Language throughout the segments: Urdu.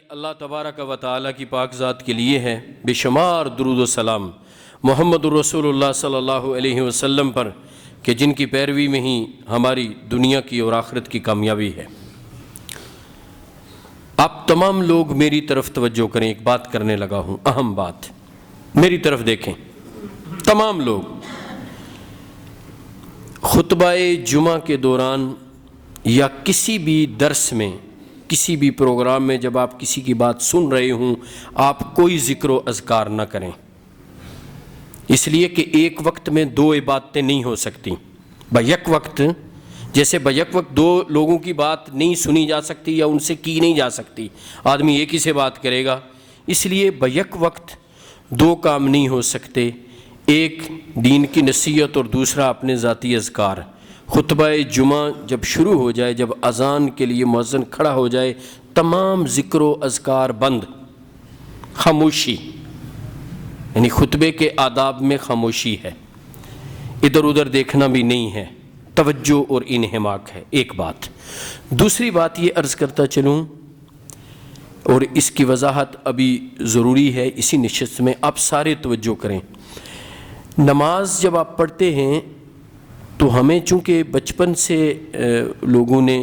اللہ تبارک و تعالیٰ کی پاک ذات کے لیے ہے بے شمار درود و سلام محمد الرسول اللہ صلی اللہ علیہ وسلم پر کہ جن کی پیروی میں ہی ہماری دنیا کی اور آخرت کی کامیابی ہے۔ آپ تمام لوگ میری طرف توجہ کریں، ایک بات کرنے لگا ہوں، اہم بات، میری طرف دیکھیں تمام لوگ۔ خطبہ جمعہ کے دوران یا کسی بھی درس میں، کسی بھی پروگرام میں جب آپ کسی کی بات سن رہے ہوں، آپ کوئی ذکر و اذکار نہ کریں، اس لیے کہ ایک وقت میں دو عبادتیں نہیں ہو سکتی بیک وقت۔ جیسے بیک وقت دو لوگوں کی بات نہیں سنی جا سکتی یا ان سے کی نہیں جا سکتی، آدمی ایک ہی سے بات کرے گا، اس لیے بیک وقت دو کام نہیں ہو سکتے، ایک دین کی نصیحت اور دوسرا اپنے ذاتی اذکار۔ خطبہ جمعہ جب شروع ہو جائے، جب اذان کے لیے مؤذن کھڑا ہو جائے، تمام ذکر و اذکار بند، خاموشی، یعنی خطبے کے آداب میں خاموشی ہے، ادھر ادھر دیکھنا بھی نہیں ہے، توجہ اور انہماک ہے، ایک بات۔ دوسری بات یہ عرض کرتا چلوں، اور اس کی وضاحت ابھی ضروری ہے اسی نشست میں، آپ سارے توجہ کریں۔ نماز جب آپ پڑھتے ہیں تو ہمیں چونکہ بچپن سے لوگوں نے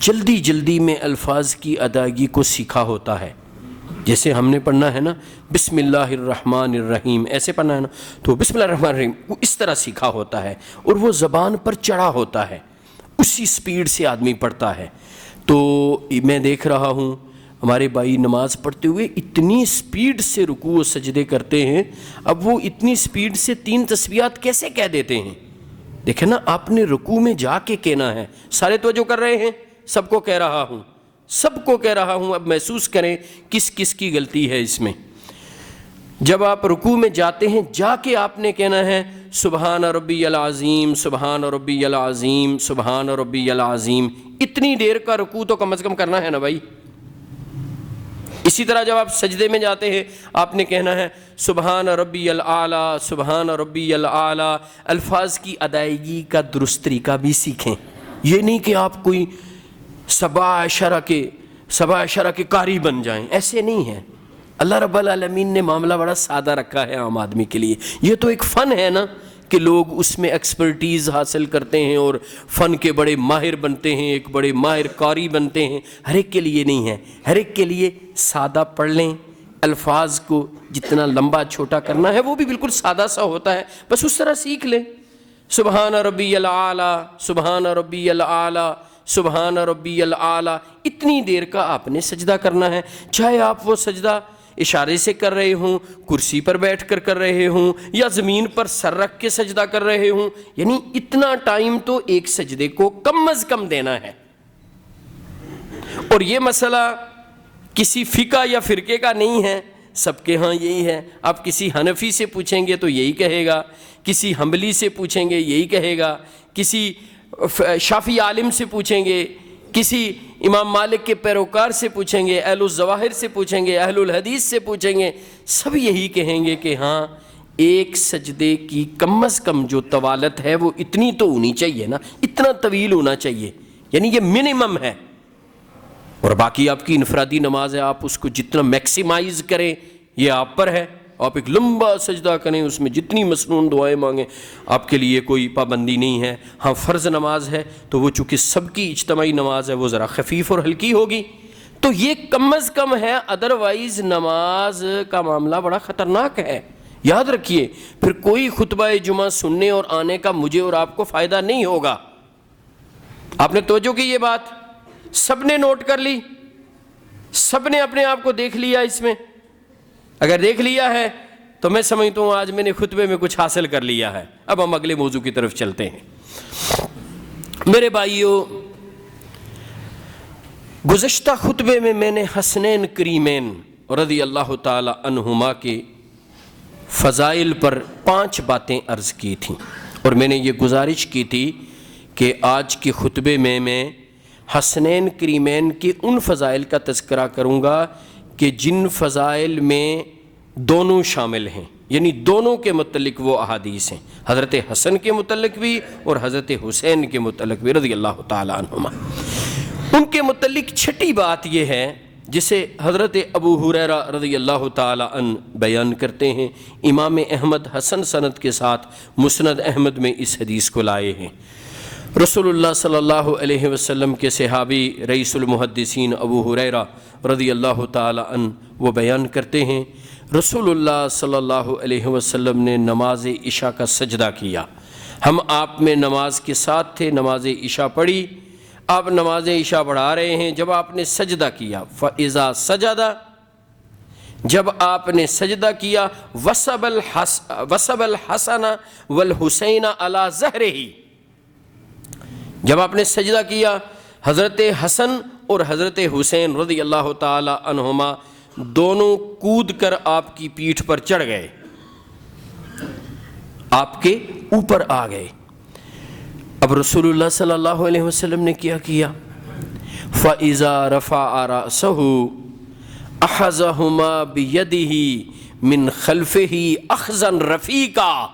جلدی میں الفاظ کی ادائیگی کو سیکھا ہوتا ہے، جیسے ہم نے پڑھنا ہے نا بسم اللہ الرحمن الرحیم، ایسے پڑھنا ہے نا، تو بسم اللہ الرحمن الرحیم وہ اس طرح سیکھا ہوتا ہے اور وہ زبان پر چڑھا ہوتا ہے، اسی سپیڈ سے آدمی پڑھتا ہے۔ تو میں دیکھ رہا ہوں ہمارے بھائی نماز پڑھتے ہوئے اتنی سپیڈ سے رکوع و سجدے کرتے ہیں، اب وہ اتنی سپیڈ سے 3 تسبیحات کیسے کہہ دیتے ہیں؟ دیکھیں نا، آپ نے رکوع میں جا کے کہنا ہے۔ سارے توجہ کر رہے ہیں؟ سب کو کہہ رہا ہوں، سب کو کہہ رہا ہوں، اب محسوس کریں کس کس کی غلطی ہے اس میں۔ جب آپ رکوع میں جاتے ہیں، جا کے آپ نے کہنا ہے سبحان ربی العظیم، سبحان ربی العظیم، سبحان ربی العظیم۔ اتنی دیر کا رکوع تو کم از کم کرنا ہے نا بھائی۔ اسی طرح جب آپ سجدے میں جاتے ہیں، آپ نے کہنا ہے سبحان ربی الاعلیٰ، سبحان ربی الاعلیٰ۔ الفاظ کی ادائیگی کا درست طریقہ بھی سیکھیں، یہ نہیں کہ آپ کوئی سبع عشرہ کے قاری بن جائیں، ایسے نہیں ہے۔ اللہ رب العالمین نے معاملہ بڑا سادہ رکھا ہے عام آدمی کے لیے۔ یہ تو ایک فن ہے نا کہ لوگ اس میں ایکسپرٹیز حاصل کرتے ہیں اور فن کے بڑے ماہر بنتے ہیں، ایک بڑے ماہر قاری بنتے ہیں۔ ہر ایک کے لیے نہیں ہے، ہر ایک کے لیے سادہ پڑھ لیں، الفاظ کو جتنا لمبا چھوٹا کرنا ہے وہ بھی بالکل سادہ سا ہوتا ہے، بس اس طرح سیکھ لیں۔ سبحان ربی الاعلیٰ، سبحان ربی الاعلیٰ، سبحان ربی الاعلیٰ۔ اتنی دیر کا آپ نے سجدہ کرنا ہے، چاہے آپ وہ سجدہ اشارے سے کر رہے ہوں، کرسی پر بیٹھ کر کر رہے ہوں، یا زمین پر سر رکھ کے سجدہ کر رہے ہوں، یعنی اتنا ٹائم تو ایک سجدے کو کم از کم دینا ہے۔ اور یہ مسئلہ کسی فقہ یا فرقے کا نہیں ہے، سب کے ہاں یہی ہے۔ آپ کسی حنفی سے پوچھیں گے تو یہی کہے گا، کسی حنبلی سے پوچھیں گے یہی کہے گا، کسی شافعی عالم سے پوچھیں گے، کسی امام مالک کے پیروکار سے پوچھیں گے، اہل الظواہر سے پوچھیں گے، اہل الحدیث سے پوچھیں گے، سب یہی کہیں گے کہ ہاں ایک سجدے کی کم از کم جو طوالت ہے وہ اتنی تو ہونی چاہیے نا، اتنا طویل ہونا چاہیے، یعنی یہ منیمم ہے۔ اور باقی آپ کی انفرادی نماز ہے، آپ اس کو جتنا میکسیمائز کریں یہ آپ پر ہے۔ آپ ایک لمبا سجدہ کریں، اس میں جتنی مسنون دعائیں مانگیں، آپ کے لیے کوئی پابندی نہیں ہے۔ ہاں فرض نماز ہے تو وہ چونکہ سب کی اجتماعی نماز ہے، وہ ذرا خفیف اور ہلکی ہوگی، تو یہ کم از کم ہے، ادروائز نماز کا معاملہ بڑا خطرناک ہے۔ یاد رکھیے، پھر کوئی خطبہ جمعہ سننے اور آنے کا مجھے اور آپ کو فائدہ نہیں ہوگا۔ آپ نے توجہ کی یہ بات؟ سب نے نوٹ کر لی؟ سب نے اپنے آپ کو دیکھ لیا اس میں؟ اگر دیکھ لیا ہے تو میں سمجھتا ہوں آج میں نے خطبے میں کچھ حاصل کر لیا ہے۔ اب ہم اگلے موضوع کی طرف چلتے ہیں۔ میرے بھائیوں، گزشتہ خطبے میں نے حسنین کریمین رضی اللہ تعالی عنہما کے فضائل پر 5 باتیں عرض کی تھیں، اور میں نے یہ گزارش کی تھی کہ آج کے خطبے میں حسنین کریمین کے ان فضائل کا تذکرہ کروں گا کہ جن فضائل میں دونوں شامل ہیں، یعنی دونوں کے متعلق وہ احادیث ہیں، حضرت حسن کے متعلق بھی اور حضرت حسین کے متعلق بھی رضی اللہ تعالی عنہما۔ ان کے متعلق چھٹی بات یہ ہے جسے حضرت ابو ہریرہ رضی اللہ تعالی عنہ بیان کرتے ہیں۔ امام احمد حسن سند کے ساتھ مسند احمد میں اس حدیث کو لائے ہیں۔ رسول اللہ صلی اللہ علیہ وسلم کے صحابی رئیس المحدثین ابو ہریرہ رضی اللہ تعالی عنہ وہ بیان کرتے ہیں، رسول اللہ صلی اللہ علیہ وسلم نے نماز عشاء کا سجدہ کیا۔ ہم آپ میں نماز کے ساتھ تھے، نماز عشاء پڑھی، آپ نماز عشاء پڑھا رہے ہیں، جب آپ نے سجدہ کیا فَإِذَا سَجَدَ، جب آپ نے سجدہ کیا وَصَبَ الْحَسَنَ وَالْحُسَيْنَ عَلَى ظَهْرِهِ، جب آپ نے سجدہ کیا حضرت حسن اور حضرت حسین رضی اللہ تعالی عنہما دونوں کود کر آپ کی پیٹھ پر چڑھ گئے، آپ کے اوپر آ گئے۔ اب رسول اللہ صلی اللہ علیہ وسلم نے کیا فَإِذَا رَفَعَ رَأْسَهُ أَخَذَهُمَا بِيَدِهِ مِنْ خَلْفِهِ أَخْذًا رَفِيقًا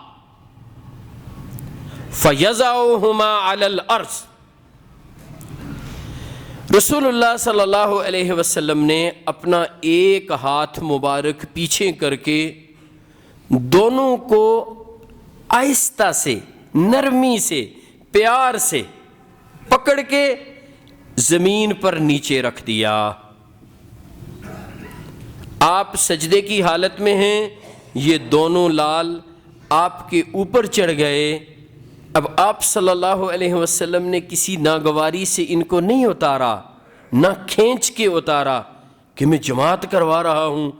فَيَضَعُهُمَا عَلَى الْأَرْضِ، رسول اللہ صلی اللہ علیہ وسلم نے اپنا ایک ہاتھ مبارک پیچھے کر کے دونوں کو آہستہ سے، نرمی سے، پیار سے پکڑ کے زمین پر نیچے رکھ دیا۔ آپ سجدے کی حالت میں ہیں، یہ دونوں لال آپ کے اوپر چڑھ گئے۔ اب آپ صلی اللہ علیہ وسلم نے کسی ناگواری سے ان کو نہیں اتارا، نہ کھینچ کے اتارا کہ میں جماعت کروا رہا ہوں،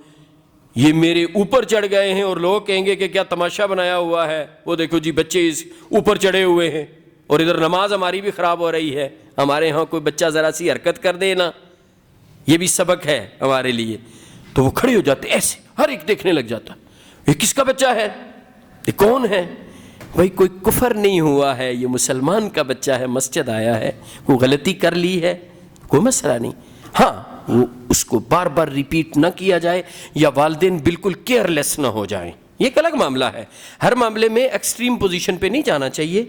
یہ میرے اوپر چڑھ گئے ہیں اور لوگ کہیں گے کہ کیا تماشا بنایا ہوا ہے، وہ دیکھو جی بچے اس اوپر چڑھے ہوئے ہیں اور ادھر نماز ہماری بھی خراب ہو رہی ہے، ہمارے ہاں کوئی بچہ ذرا سی حرکت کر دے نا، یہ بھی سبق ہے ہمارے لیے، تو وہ کھڑے ہو جاتے ایسے، ہر ایک دیکھنے لگ جاتا، یہ کس کا بچہ ہے، یہ کون ہے؟ بھائی کوئی کفر نہیں ہوا ہے، یہ مسلمان کا بچہ ہے، مسجد آیا ہے، کوئی غلطی کر لی ہے، کوئی مسئلہ نہیں۔ ہاں وہ اس کو بار بار ریپیٹ نہ کیا جائے یا والدین بالکل کیئرلیس نہ ہو جائیں، یہ ایک الگ معاملہ ہے۔ ہر معاملے میں ایکسٹریم پوزیشن پہ نہیں جانا چاہیے،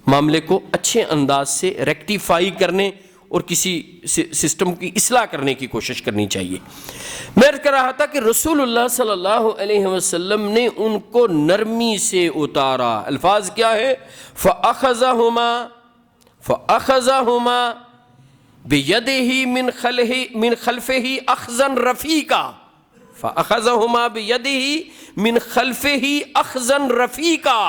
معاملے کو اچھے انداز سے ریکٹیفائی کرنے اور کسی سسٹم کی اصلاح کرنے کی کوشش کرنی چاہیے۔ میں کہہ رہا تھا کہ رسول اللہ صلی اللہ علیہ وسلم نے ان کو نرمی سے اتارا۔ الفاظ کیا ہے؟ فَأَخَذَهُمَا بِيَدِهِ مِنْ خَلْفِهِ أَخْذًا رَفِيقًا، فَأَخَذَهُمَا بِيَدِهِ مِنْ خَلْفِهِ أَخْذًا رَفِيقًا،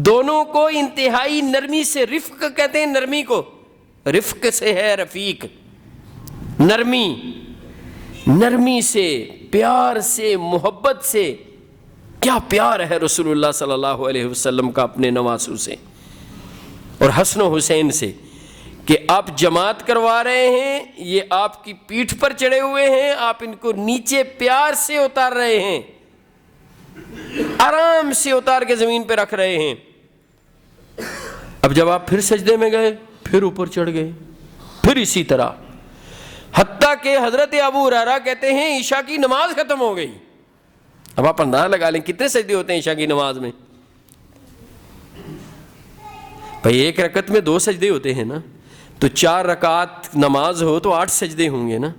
دونوں کو انتہائی نرمی سے، رفق کہتے ہیں نرمی کو، رفق سے ہے رفیق، نرمی، نرمی سے، پیار سے، محبت سے۔ کیا پیار ہے رسول اللہ صلی اللہ علیہ وسلم کا اپنے نواسوں سے اور حسن و حسین سے، کہ آپ جماعت کروا رہے ہیں، یہ آپ کی پیٹھ پر چڑھے ہوئے ہیں، آپ ان کو نیچے پیار سے اتار رہے ہیں، آرام سے اتار کے زمین پہ رکھ رہے ہیں۔ اب جب آپ پھر سجدے میں گئے، پھر اوپر چڑھ گئے، پھر اسی طرح، حتیٰ کہ حضرت ابو ہریرہ کہتے ہیں عشاء کی نماز ختم ہو گئی۔ اب آپ اندازہ لگا لیں کتنے سجدے ہوتے ہیں عشاء کی نماز میں؟ بھائی ایک رکعت میں 2 سجدے ہوتے ہیں نا، تو 4 رکعت نماز ہو تو 8 سجدے ہوں گے نا،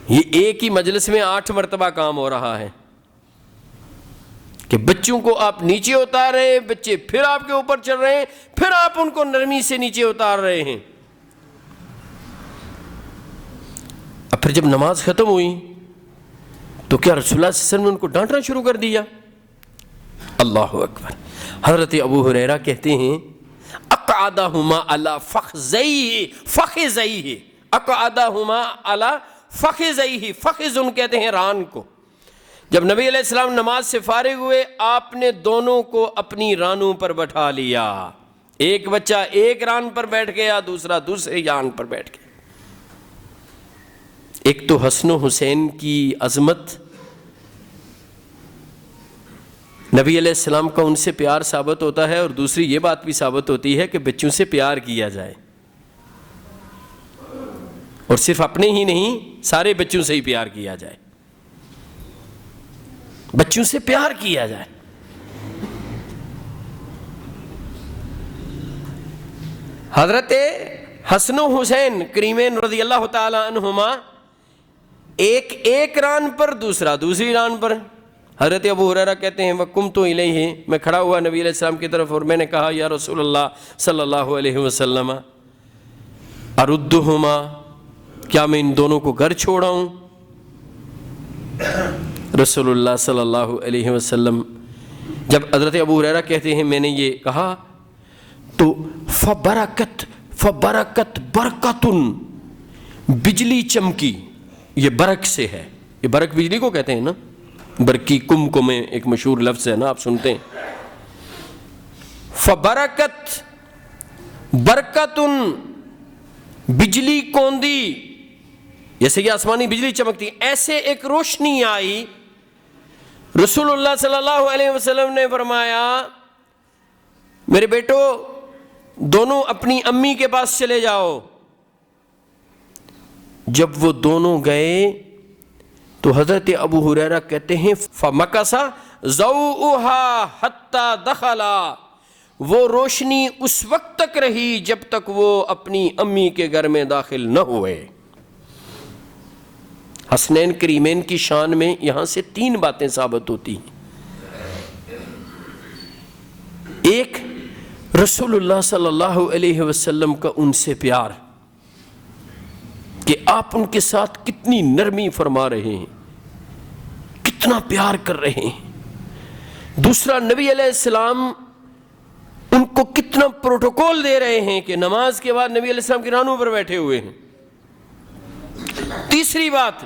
یہ ایک ہی مجلس میں 8 مرتبہ کام ہو رہا ہے کہ بچوں کو آپ نیچے اتار رہے ہیں، بچے پھر آپ کے اوپر چڑھ رہے ہیں، پھر آپ ان کو نرمی سے نیچے اتار رہے ہیں۔ اب پھر جب نماز ختم ہوئی تو کیا رسول اللہ صلی اللہ علیہ وسلم نے ان کو ڈانٹنا شروع کر دیا؟ اللہ اکبر۔ حضرت ابو ہریرہ کہتے ہیں اقعدہما علی فخذیہ، اقعدہما علی فخذیہ، فخذ ان کہتے ہیں ران کو۔ جب نبی علیہ السلام نماز سے فارغ ہوئے، آپ نے دونوں کو اپنی رانوں پر بٹھا لیا، ایک بچہ ایک ران پر بیٹھ گیا، دوسرا دوسرے ران پر بیٹھ گیا۔ ایک تو حسن و حسین کی عظمت، نبی علیہ السلام کا ان سے پیار ثابت ہوتا ہے، اور دوسری یہ بات بھی ثابت ہوتی ہے کہ بچوں سے پیار کیا جائے، اور صرف اپنے ہی نہیں، سارے بچوں سے ہی پیار کیا جائے، بچوں سے پیار کیا جائے۔ حضرت حسن و حسین کریمین رضی اللہ تعالی عنہما ایک ران پر، دوسرا دوسری ران پر. حضرت ابو ہریرہ کہتے ہیں وَقُمْتُ إِلَيْهِ، میں کھڑا ہوا نبی علیہ السلام کی طرف اور میں نے کہا یا رسول اللہ صلی اللہ علیہ وسلم أَرُدُّهُمَا، کیا میں ان دونوں کو گھر چھوڑاؤں؟ رسول اللہ صلی اللہ علیہ وسلم جب حضرت ابو ہریرہ کہتے ہیں میں نے یہ کہا تو فبرکت برکتن، بجلی چمکی. یہ برق سے ہے، یہ برق بجلی کو کہتے ہیں نا، برقی کم میں ایک مشہور لفظ ہے نا، آپ سنتے ہیں. فبرکت برکتن، بجلی کوندی، جیسے کہ آسمانی بجلی چمکتی، ایسے ایک روشنی آئی. رسول اللہ صلی اللہ علیہ وسلم نے فرمایا میرے بیٹو دونوں اپنی امی کے پاس چلے جاؤ. جب وہ دونوں گئے تو حضرت ابو ہریرہ کہتے ہیں فَمَكَثَ ضَوْءُهَا حَتَّى دَخَلَا، وہ روشنی اس وقت تک رہی جب تک وہ اپنی امی کے گھر میں داخل نہ ہوئے. حسنین کریمین کی شان میں یہاں سے 3 باتیں ثابت ہوتی ہیں. ایک، رسول اللہ صلی اللہ علیہ وسلم کا ان سے پیار، کہ آپ ان کے ساتھ کتنی نرمی فرما رہے ہیں، کتنا پیار کر رہے ہیں. دوسرا، نبی علیہ السلام ان کو کتنا پروٹوکول دے رہے ہیں کہ نماز کے بعد نبی علیہ السلام کی رانوں پر بیٹھے ہوئے ہیں. تیسری بات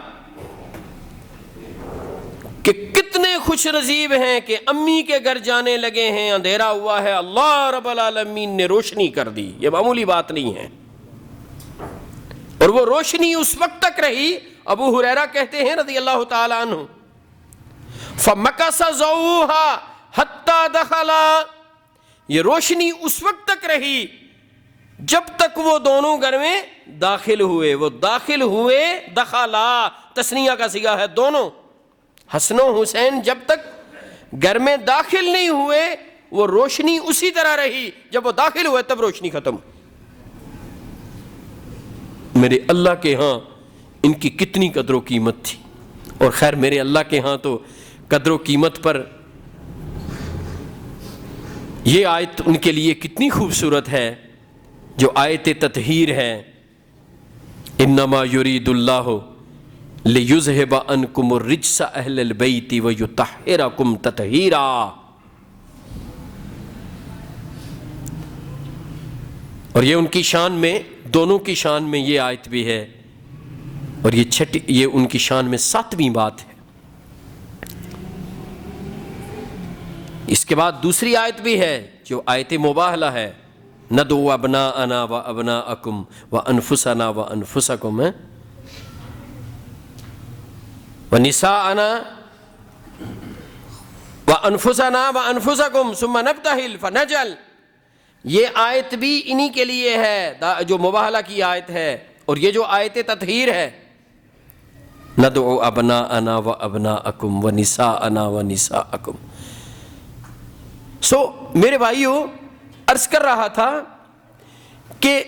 کہ کتنے خوش نصیب ہیں کہ امی کے گھر جانے لگے ہیں، اندھیرا ہوا ہے، اللہ رب العالمین نے روشنی کر دی. یہ معمولی بات نہیں ہے، اور وہ روشنی اس وقت تک رہی. ابو ہریرہ کہتے ہیں رضی اللہ تعالی عنہ فَمَكَثَ ضَوْءُهَا حَتَّى دَخَلَا، یہ روشنی اس وقت تک رہی جب تک وہ دونوں گھر میں داخل ہوئے. وہ داخل ہوئے، دخلا تثنیہ کا صیغہ ہے، دونوں. حسن و حسین جب تک گھر میں داخل نہیں ہوئے وہ روشنی اسی طرح رہی، جب وہ داخل ہوئے تب روشنی ختم. میرے اللہ کے ہاں ان کی کتنی قدر و قیمت تھی. اور خیر میرے اللہ کے ہاں تو قدر و قیمت پر یہ آیت ان کے لیے کتنی خوبصورت ہے جو آیت تطہیر ہے. انما یرید اللہ لیذہب عنکم الرجس اہل البیت ویطہرکم تطہیرا. اور یہ ان کی شان میں، دونوں کی شان میں یہ آیت بھی ہے، اور یہ ان کی شان میں 7ویں بات ہے. اس کے بعد دوسری آیت بھی ہے جو آیت مباہلہ ہے، ندعو ابناءنا و ابناءکم و انفسنا و انفسکم و نساءنا و انفسنا و انفسکم ثم نبتہل فنجل. یہ آیت بھی انہی کے لیے ہے جو مباہلہ کی آیت ہے. اور یہ جو آیت تطہیر ہے، ندعو ابناءنا و ابناءکم و نساءنا و نساءکم. میرے بھائیو، عرض کر رہا تھا کہ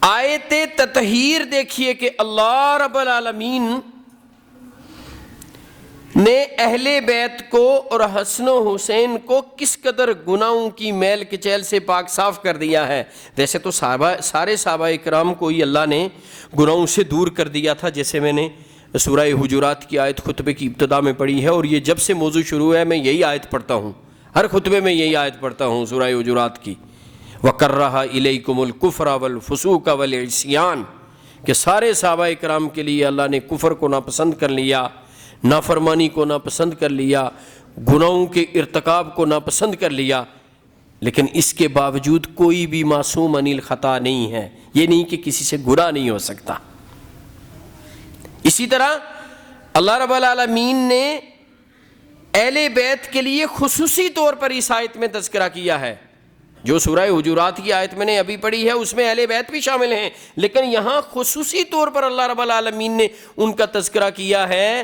آیت تطہیر دیکھیے کہ اللہ رب العالمین نے اہل بیت کو اور حسن و حسین کو کس قدر گناہوں کی میل کچیل سے پاک صاف کر دیا ہے. ویسے تو سارے صحابہ اکرام کو ہی اللہ نے گناہوں سے دور کر دیا تھا، جیسے میں نے سورہ حجرات کی آیت خطبے کی ابتدا میں پڑھی ہے، اور یہ جب سے موضوع شروع ہے میں یہی آیت پڑھتا ہوں، ہر خطبے میں یہی آیت پڑھتا ہوں سورہ حجرات کی. وَكَرَّهَ إِلَيْكُمُ الْكُفْرَ وَالْفُسُوقَ وَالْعِصْيَانَ، کہ سارے صحابہ اکرام کے لیے اللہ نے کفر کو ناپسند کر لیا، نافرمانی کو ناپسند کر لیا، گناہوں کے ارتکاب کو ناپسند کر لیا. لیکن اس کے باوجود کوئی بھی معصوم عن الخطا نہیں ہے. یہ نہیں کہ کسی سے گناہ نہیں ہو سکتا. اسی طرح اللہ رب العالمین نے اہل بیت کے لیے خصوصی طور پر اس آیت میں تذکرہ کیا ہے. جو سورہ حجرات کی آیت میں نے ابھی پڑھی ہے اس میں اہل بیت بھی شامل ہیں، لیکن یہاں خصوصی طور پر اللہ رب العالمین نے ان کا تذکرہ کیا ہے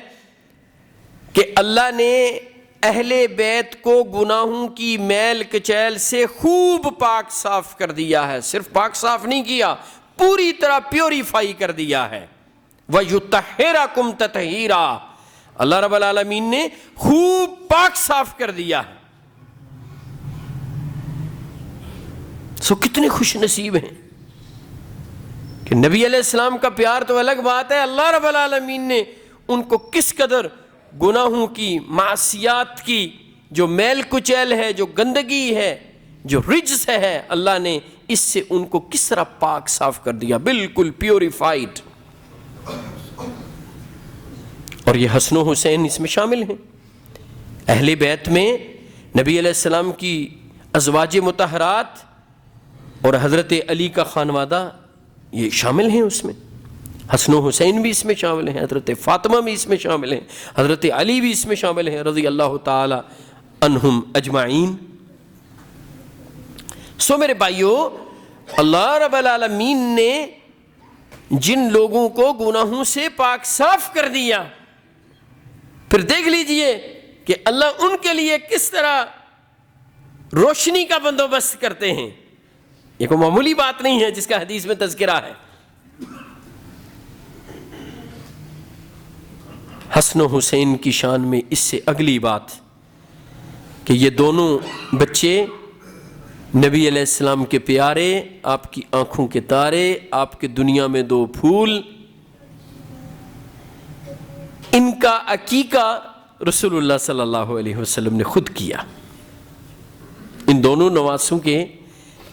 کہ اللہ نے اہل بیت کو گناہوں کی میل کچیل سے خوب پاک صاف کر دیا ہے. صرف پاک صاف نہیں کیا، پوری طرح پیوریفائی کر دیا ہے. وَيُطَهِّرَكُمْ تَطْهِيرًا، اللہ رب العالمین نے خوب پاک صاف کر دیا ہے. کتنے خوش نصیب ہیں کہ نبی علیہ السلام کا پیار تو الگ بات ہے، اللہ رب العالمین نے ان کو کس قدر گناہوں کی، معصیات کی جو میل کچیل ہے، جو گندگی ہے، جو رجس ہے، اللہ نے اس سے ان کو کس طرح پاک صاف کر دیا، بالکل پیوریفائڈ. اور یہ حسن و حسین اس میں شامل ہیں. اہل بیت میں نبی علیہ السلام کی ازواج مطہرات اور حضرت علی کا خانوادہ یہ شامل ہیں اس میں. حسن و حسین بھی اس میں شامل ہیں، حضرت فاطمہ بھی اس میں شامل ہیں، حضرت علی بھی اس میں شامل ہیں رضی اللہ تعالی عنہم اجمعین. میرے بھائیو، اللہ رب العالمین نے جن لوگوں کو گناہوں سے پاک صاف کر دیا، پھر دیکھ لیجئے کہ اللہ ان کے لیے کس طرح روشنی کا بندوبست کرتے ہیں. یہ کوئی معمولی بات نہیں ہے جس کا حدیث میں تذکرہ ہے. حسن و حسین کی شان میں اس سے اگلی بات کہ یہ دونوں بچے نبی علیہ السلام کے پیارے، آپ کی آنکھوں کے تارے، آپ کے دنیا میں دو پھول، ان کا عقیقہ رسول اللہ صلی اللہ علیہ وسلم نے خود کیا. ان دونوں نواسوں کے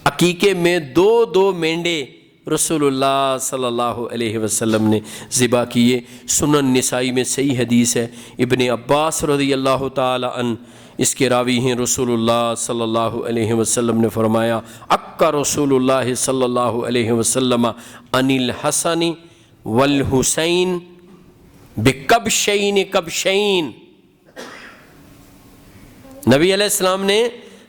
عقیقے میں دو مینڈے رسول اللہ صلی اللہ علیہ وسلم نے ذبح کیے. سنن نسائی میں صحیح حدیث ہے، ابن عباس رضی اللہ تعالی عنہ اس کے راوی ہیں، رسول اللہ صلی اللہ علیہ وسلم نے فرمایا عقّ رسول اللہ صلی اللہ علیہ وسلم عن الحسن والحسین بکبشین کبشین. نبی علیہ السلام نے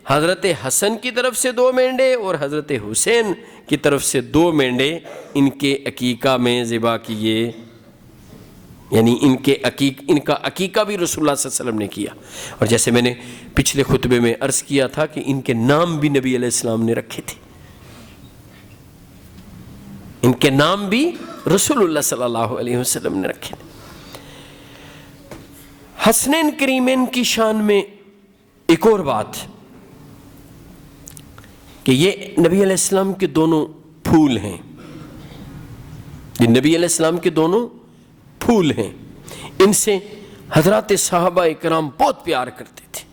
حضرت حسن کی طرف سے 2 مینڈے اور حضرت حسین کی طرف سے 2 مینڈے ان کے عقیقہ میں ذبح کیے. یعنی ان کا عقیقہ بھی رسول اللہ صلی اللہ علیہ وسلم نے کیا. اور جیسے میں نے پچھلے خطبے میں عرض کیا تھا کہ ان کے نام بھی نبی علیہ السلام نے رکھے تھے، ان کے نام بھی رسول اللہ صلی اللہ علیہ وسلم نے رکھے تھے. حسنین کریمین کی شان میں ایک اور بات کہ یہ نبی علیہ السلام کے دونوں پھول ہیں. یہ نبی علیہ السلام کے دونوں پھول ہیں. ان سے حضرات صحابہ اکرام بہت پیار کرتے تھے،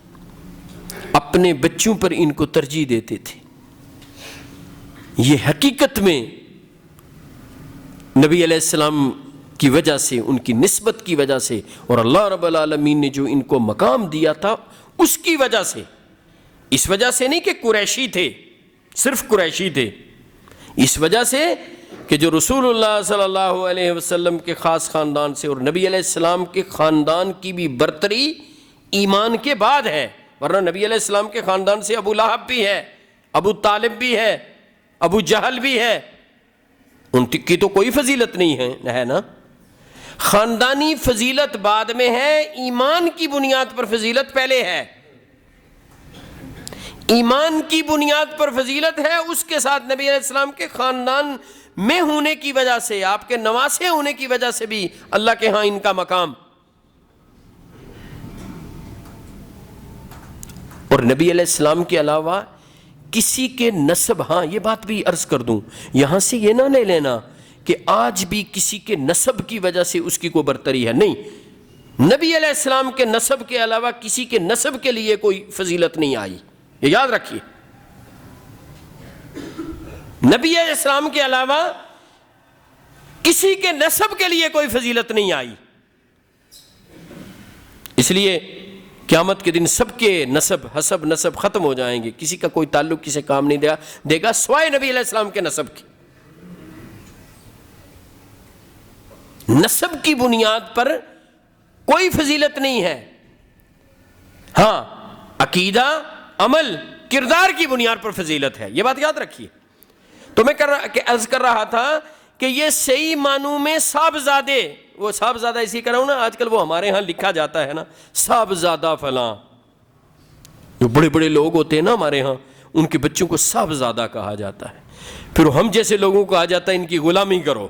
اپنے بچوں پر ان کو ترجیح دیتے تھے. یہ حقیقت میں نبی علیہ السلام کی وجہ سے، ان کی نسبت کی وجہ سے، اور اللہ رب العالمین نے جو ان کو مقام دیا تھا اس کی وجہ سے، اس وجہ سے نہیں کہ قریشی تھے، صرف قریشی تھے، اس وجہ سے کہ جو رسول اللہ صلی اللہ علیہ وسلم کے خاص خاندان سے اور نبی علیہ السلام کے خاندان کی بھی برتری ایمان کے بعد ہے. ورنہ نبی علیہ السلام کے خاندان سے ابو لہب بھی ہے، ابو طالب بھی ہے، ابو جہل بھی ہے، ان کی تو کوئی فضیلت نہیں ہے نا. خاندانی فضیلت بعد میں ہے، ایمان کی بنیاد پر فضیلت پہلے ہے. ایمان کی بنیاد پر فضیلت ہے، اس کے ساتھ نبی علیہ السلام کے خاندان میں ہونے کی وجہ سے، آپ کے نواسے ہونے کی وجہ سے بھی اللہ کے ہاں ان کا مقام. اور نبی علیہ السلام کے علاوہ کسی کے نسب، ہاں یہ بات بھی عرض کر دوں، یہاں سے یہ نہ لے لینا کہ آج بھی کسی کے نسب کی وجہ سے اس کی کوئی برتری ہے، نہیں. نبی علیہ السلام کے نسب کے علاوہ کسی کے نسب کے لیے کوئی فضیلت نہیں آئی، یہ یاد رکھیے. نبی علیہ السلام کے علاوہ کسی کے نسب کے لیے کوئی فضیلت نہیں آئی. اس لیے قیامت کے دن سب کے نسب، حسب نسب ختم ہو جائیں گے، کسی کا کوئی تعلق کسی کام نہیں دے گا سوائے نبی علیہ السلام کے نسب کی. نسب کی بنیاد پر کوئی فضیلت نہیں ہے. ہاں عقیدہ، عمل، کردار کی بنیاد پر فضیلت ہے، یہ بات یاد رکھیے. تو میں عرض کر رہا تھا کہ یہ صحیح معنوں میں صاحبزادے، وہ صاحبزادہ اسی کر رہا ہوں نا، آج کل وہ ہمارے ہاں لکھا جاتا ہے نا صاحبزادہ فلاں، جو بڑے بڑے لوگ ہوتے ہیں نا ہمارے ہاں، ان کے بچوں کو صاحبزادہ کہا جاتا ہے، پھر ہم جیسے لوگوں کو کہا جاتا ہے ان کی غلامی کرو.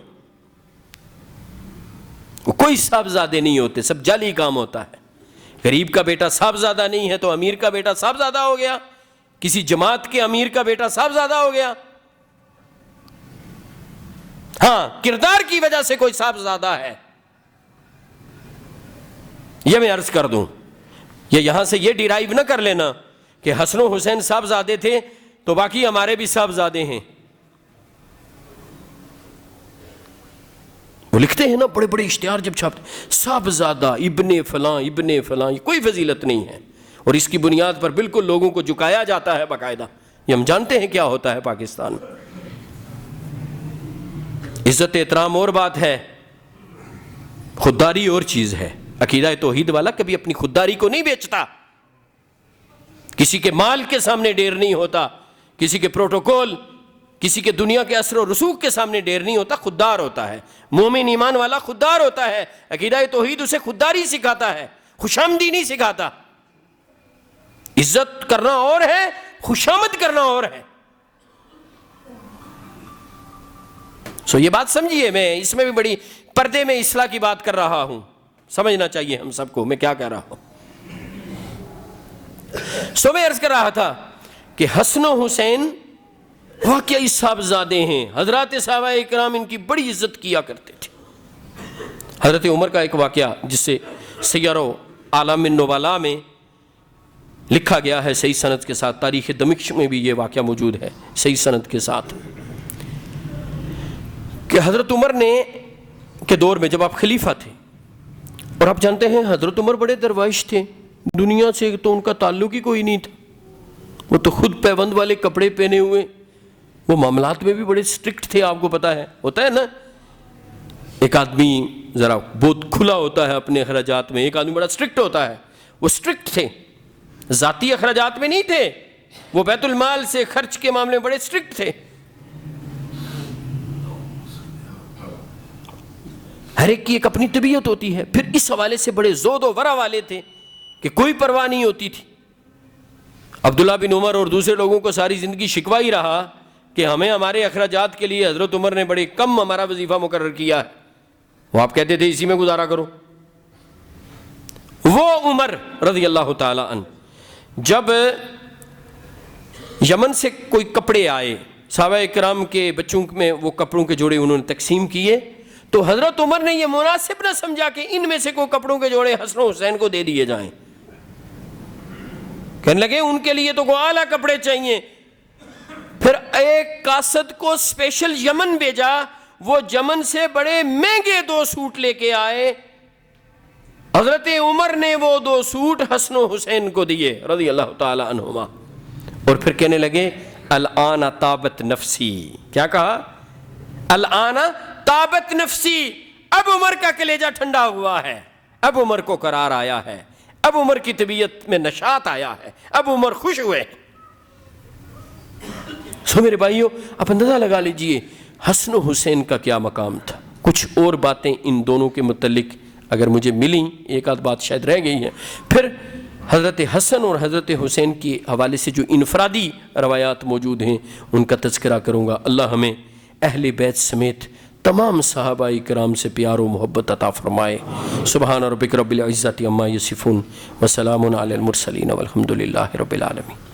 کوئی صاحبزادے نہیں ہوتے، سب جعلی کام ہوتا ہے. غریب کا بیٹا صاحبزادہ نہیں ہے تو امیر کا بیٹا صاحبزادہ ہو گیا، کسی جماعت کے امیر کا بیٹا صاحبزادہ ہو گیا. ہاں، کردار کی وجہ سے کوئی صاحبزادہ ہے، یہ میں عرض کر دوں. یہ یہاں سے یہ ڈیرائیو نہ کر لینا کہ حسن و حسین صاحبزادے تھے تو باقی ہمارے بھی صاحبزادے ہیں. وہ لکھتے ہیں نا بڑے بڑے اشتہار جب چھاپتے، صاحبزادہ ابن فلاں ابن فلاں، یہ کوئی فضیلت نہیں ہے، اور اس کی بنیاد پر بالکل لوگوں کو جھکایا جاتا ہے باقاعدہ. یہ ہم جانتے ہیں کیا ہوتا ہے پاکستان میں. عزت احترام اور بات ہے، خودداری اور چیز ہے. عقیدہ توحید والا کبھی اپنی خودداری کو نہیں بیچتا، کسی کے مال کے سامنے ڈیر نہیں ہوتا، کسی کے پروٹوکول، کسی کے دنیا کے اثر و رسوخ کے سامنے ڈیر نہیں ہوتا، خوددار ہوتا ہے. مومن ایمان والا خوددار ہوتا ہے. عقیدہ توحید اسے خودداری سکھاتا ہے، خوشامدی نہیں سکھاتا. عزت کرنا اور ہے، خوشامد کرنا اور ہے. یہ بات سمجھیے، میں اس میں بھی بڑی پردے میں اصلاح کی بات کر رہا ہوں، سمجھنا چاہیے ہم سب کو میں کیا کہہ رہا ہوں. میں عرض کر رہا تھا کہ حسن و حسین واقعی صاحبزادے ہیں. حضرات صحابہ اکرام ان کی بڑی عزت کیا کرتے تھے. حضرت عمر کا ایک واقعہ جس سے سیر و اعلام النبلاء میں لکھا گیا ہے صحیح سند کے ساتھ، تاریخ دمشق میں بھی یہ واقعہ موجود ہے صحیح سند کے ساتھ، کہ حضرت عمر نے کے دور میں جب آپ خلیفہ تھے، اور آپ جانتے ہیں حضرت عمر بڑے درویش تھے، دنیا سے تو ان کا تعلق ہی کوئی نہیں تھا. وہ تو خود پیوند والے کپڑے پہنے ہوئے، وہ معاملات میں بھی بڑے سٹرکٹ تھے. آپ کو پتا ہے ہوتا ہے نا، ایک آدمی ذرا بہت کھلا ہوتا ہے اپنے اخراجات میں، ایک آدمی بڑا سٹرکٹ ہوتا ہے. وہ سٹرکٹ تھے، ذاتی اخراجات میں نہیں تھے، وہ بیت المال سے خرچ کے معاملے میں بڑے سٹرکٹ تھے. ہر ایک کی ایک اپنی طبیعت ہوتی ہے. پھر اس حوالے سے بڑے زود و ورع والے تھے کہ کوئی پرواہ نہیں ہوتی تھی. عبداللہ بن عمر اور دوسرے لوگوں کو ساری زندگی شکوا ہی رہا کہ ہمیں ہمارے اخراجات کے لیے حضرت عمر نے بڑے کم ہمارا وظیفہ مقرر کیا ہے. وہ آپ کہتے تھے اسی میں گزارا کرو. وہ عمر رضی اللہ تعالی عنہ جب یمن سے کوئی کپڑے آئے، صحابہ اکرام کے بچوں میں وہ کپڑوں کے جوڑے انہوں نے تقسیم کیے، تو حضرت عمر نے یہ مناسب نہ سمجھا کہ ان میں سے کوئی کپڑوں کے جوڑے حسن و حسین کو دے دیے جائیں. کہنے لگے ان کے لیے تو کوئی اعلیٰ کپڑے چاہیے. پھر ایک قاصد کو اسپیشل یمن بھیجا، وہ یمن سے بڑے مہنگے 2 سوٹ لے کے آئے. حضرت عمر نے وہ 2 سوٹ حسن و حسین کو دیے رضی اللہ تعالی عنہما، اور پھر کہنے لگے الآن طابت نفسی. کیا کہا؟ الآن طابت نفسی. اب عمر کا کلیجہ ٹھنڈا ہوا ہے، اب عمر کو قرار آیا ہے، اب عمر کی طبیعت میں نشاط آیا ہے، اب عمر خوش ہوئے. میرے بھائیوں، آپ اندازہ لگا لیجئے حسن و حسین کا کیا مقام تھا. کچھ اور باتیں ان دونوں کے متعلق اگر مجھے ملیں، ایک آدھ بات شاید رہ گئی ہے. پھر حضرت حسن اور حضرت حسین کے حوالے سے جو انفرادی روایات موجود ہیں ان کا تذکرہ کروں گا. اللہ ہمیں اہل بیت سمیت تمام صحابہ کرام سے پیار و محبت عطا فرمائے. سبحان ربک رب العزت عما یصفون وسلام علی المرسلین والحمد للہ رب العالمین.